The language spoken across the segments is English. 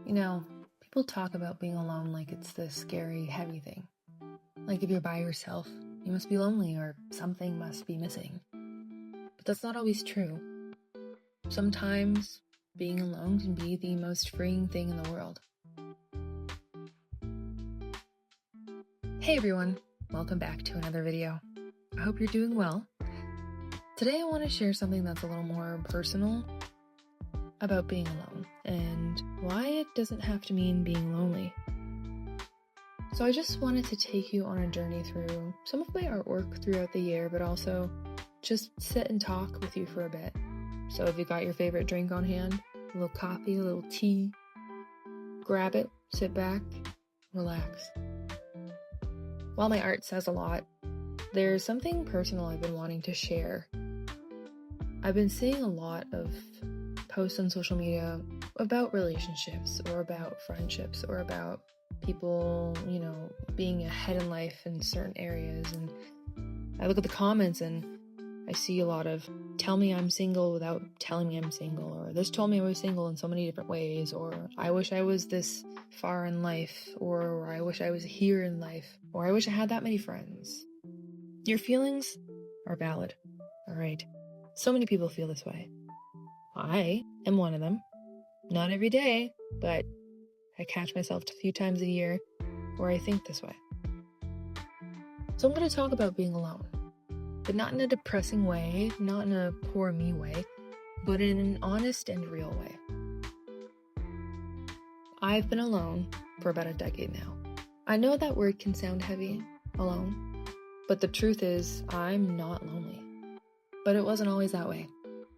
You know, people talk about being alone like it's this scary, heavy thing. Like if you're by yourself, you must be lonely or something must be missing. But that's not always true. Sometimes being alone can be the most freeing thing in the world. Hey everyone, welcome back to another video. I hope you're doing well. Today I want to share something that's a little more personal about being alone and why it doesn't have to mean being lonely. So I just wanted to take you on a journey through some of my artwork throughout the year, but also just sit and talk with you for a bit. So if you got your favorite drink on hand, a little coffee, a little tea, grab it, sit back, relax. While my art says a lot, there's something personal I've been wanting to share. I've been seeing a lot of posts on social media about relationships or about friendships or about people, being ahead in life in certain areas. And I look at the comments and I see a lot of tell me I'm single without telling me I'm single, or this told me I was single in so many different ways, or I wish I was this far in life, or I wish I was here in life, or I wish I had that many friends. Your feelings are valid, all right? So many people feel this way. I am one of them. Not every day, but I catch myself a few times a year where I think this way. So I'm going to talk about being alone, but not in a depressing way, not in a poor me way, but in an honest and real way. I've been alone for about a decade now. I know that word can sound heavy, alone, but the truth is I'm not lonely. But it wasn't always that way.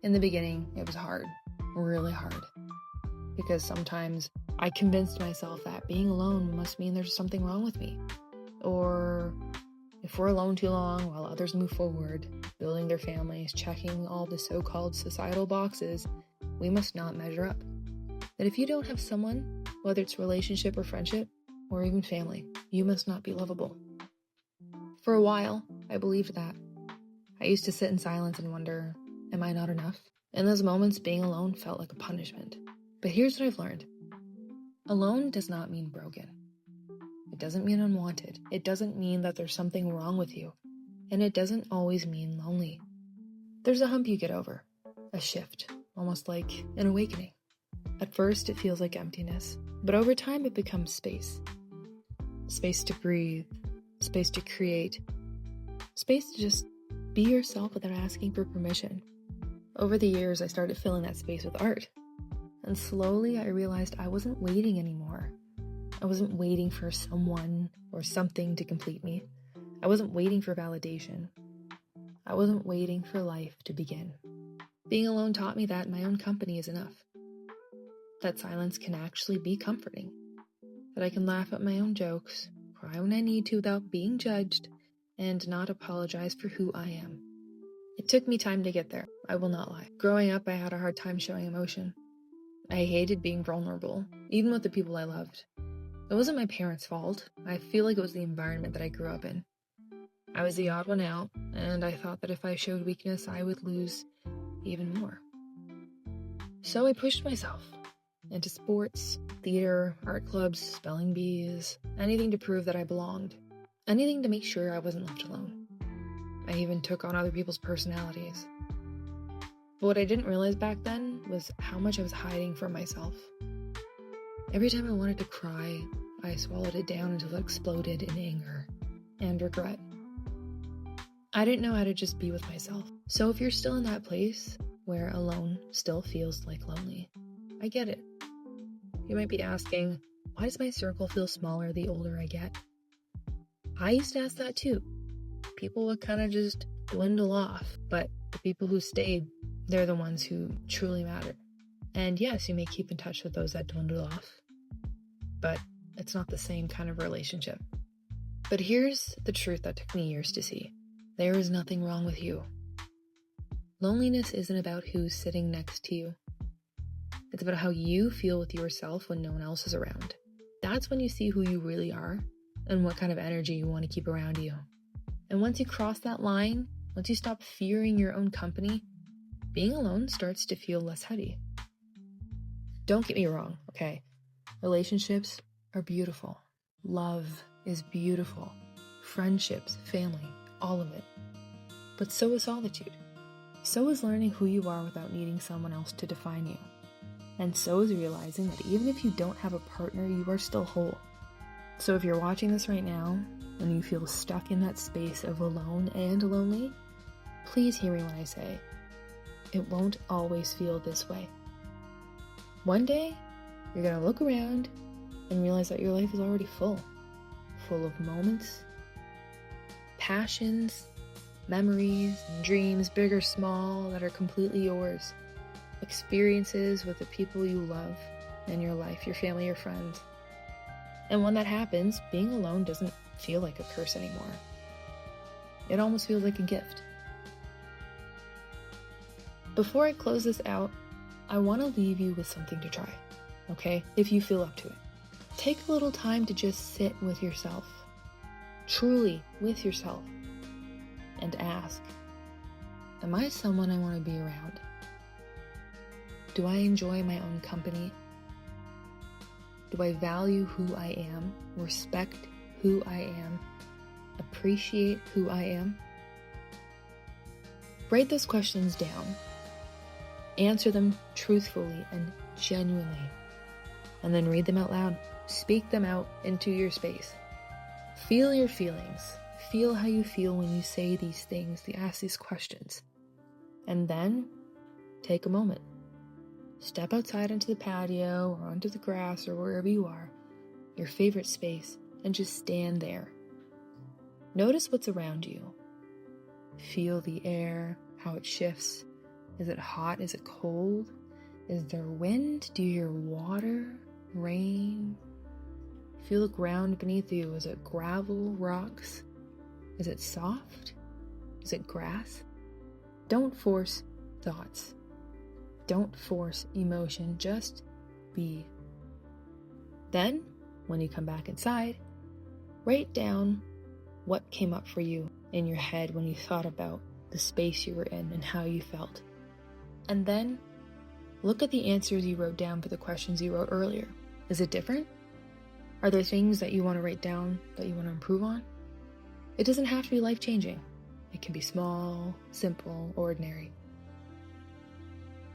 In the beginning, it was hard, really hard, because sometimes I convinced myself that being alone must mean there's something wrong with me. Or if we're alone too long while others move forward, building their families, checking all the so-called societal boxes, we must not measure up. That if you don't have someone, whether it's relationship or friendship, or even family, you must not be lovable. For a while, I believed that. I used to sit in silence and wonder, am I not enough? In those moments, being alone felt like a punishment. But here's what I've learned. Alone does not mean broken. It doesn't mean unwanted. It doesn't mean that there's something wrong with you. And it doesn't always mean lonely. There's a hump you get over, a shift, almost like an awakening. At first, it feels like emptiness, but over time it becomes space. Space to breathe, space to create, space to just be yourself without asking for permission. Over the years, I started filling that space with art. And slowly I realized I wasn't waiting anymore. I wasn't waiting for someone or something to complete me. I wasn't waiting for validation. I wasn't waiting for life to begin. Being alone taught me that my own company is enough. That silence can actually be comforting. That I can laugh at my own jokes, cry when I need to without being judged, and not apologize for who I am. It took me time to get there, I will not lie. Growing up, I had a hard time showing emotion. I hated being vulnerable, even with the people I loved. It wasn't my parents' fault. I feel like it was the environment that I grew up in. I was the odd one out, and I thought that if I showed weakness, I would lose even more. So I pushed myself into sports, theater, art clubs, spelling bees, anything to prove that I belonged. Anything to make sure I wasn't left alone. I even took on other people's personalities. But what I didn't realize back then was how much I was hiding from myself. Every time I wanted to cry, I swallowed it down until it exploded in anger and regret. I didn't know how to just be with myself. So if you're still in that place where alone still feels like lonely, I get it. You might be asking, why does my circle feel smaller the older I get? I used to ask that too. People would kind of just dwindle off, but the people who stayed, they're the ones who truly matter. And yes, you may keep in touch with those that dwindle off, but it's not the same kind of relationship. But here's the truth that took me years to see. There is nothing wrong with you. Loneliness isn't about who's sitting next to you. It's about how you feel with yourself when no one else is around. That's when you see who you really are and what kind of energy you want to keep around you. And once you cross that line, once you stop fearing your own company, being alone starts to feel less heavy. Don't get me wrong, okay? Relationships are beautiful. Love is beautiful. Friendships, family, all of it. But so is solitude. So is learning who you are without needing someone else to define you. And so is realizing that even if you don't have a partner, you are still whole. So if you're watching this right now and you feel stuck in that space of alone and lonely, please hear me when I say, it won't always feel this way. One day, you're going to look around and realize that your life is already full of moments, passions, memories, and dreams, big or small, that are completely yours. Experiences with the people you love in your life, your family, your friends. And when that happens, being alone doesn't feel like a curse anymore. It almost feels like a gift. Before I close this out, I want to leave you with something to try, okay? If you feel up to it. Take a little time to just sit with yourself, truly with yourself, and ask, am I someone I want to be around? Do I enjoy my own company? Do I value who I am, respect who I am, appreciate who I am? Write those questions down. Answer them truthfully and genuinely. And then read them out loud. Speak them out into your space. Feel your feelings. Feel how you feel when you say these things, ask these questions. And then take a moment. Step outside onto the patio or onto the grass or wherever you are, your favorite space, and just stand there. Notice what's around you. Feel the air, how it shifts. Is it hot? Is it cold? Is there wind? Do you hear water, rain? Feel the ground beneath you. Is it gravel, rocks? Is it soft? Is it grass? Don't force thoughts. Don't force emotion, just be. Then, when you come back inside, write down what came up for you in your head when you thought about the space you were in and how you felt. And then, look at the answers you wrote down for the questions you wrote earlier. Is it different? Are there things that you want to write down that you want to improve on? It doesn't have to be life-changing. It can be small, simple, ordinary.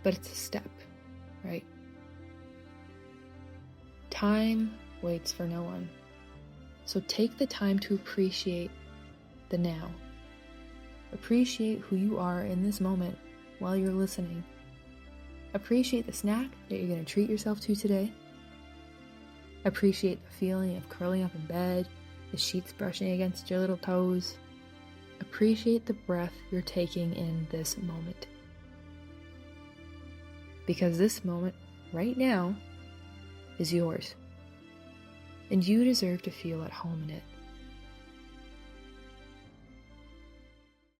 But it's a step, right? Time waits for no one. So take the time to appreciate the now. Appreciate who you are in this moment while you're listening. Appreciate the snack that you're going to treat yourself to today. Appreciate the feeling of curling up in bed, the sheets brushing against your little toes. Appreciate the breath you're taking in this moment. Because this moment, right now, is yours. And you deserve to feel at home in it.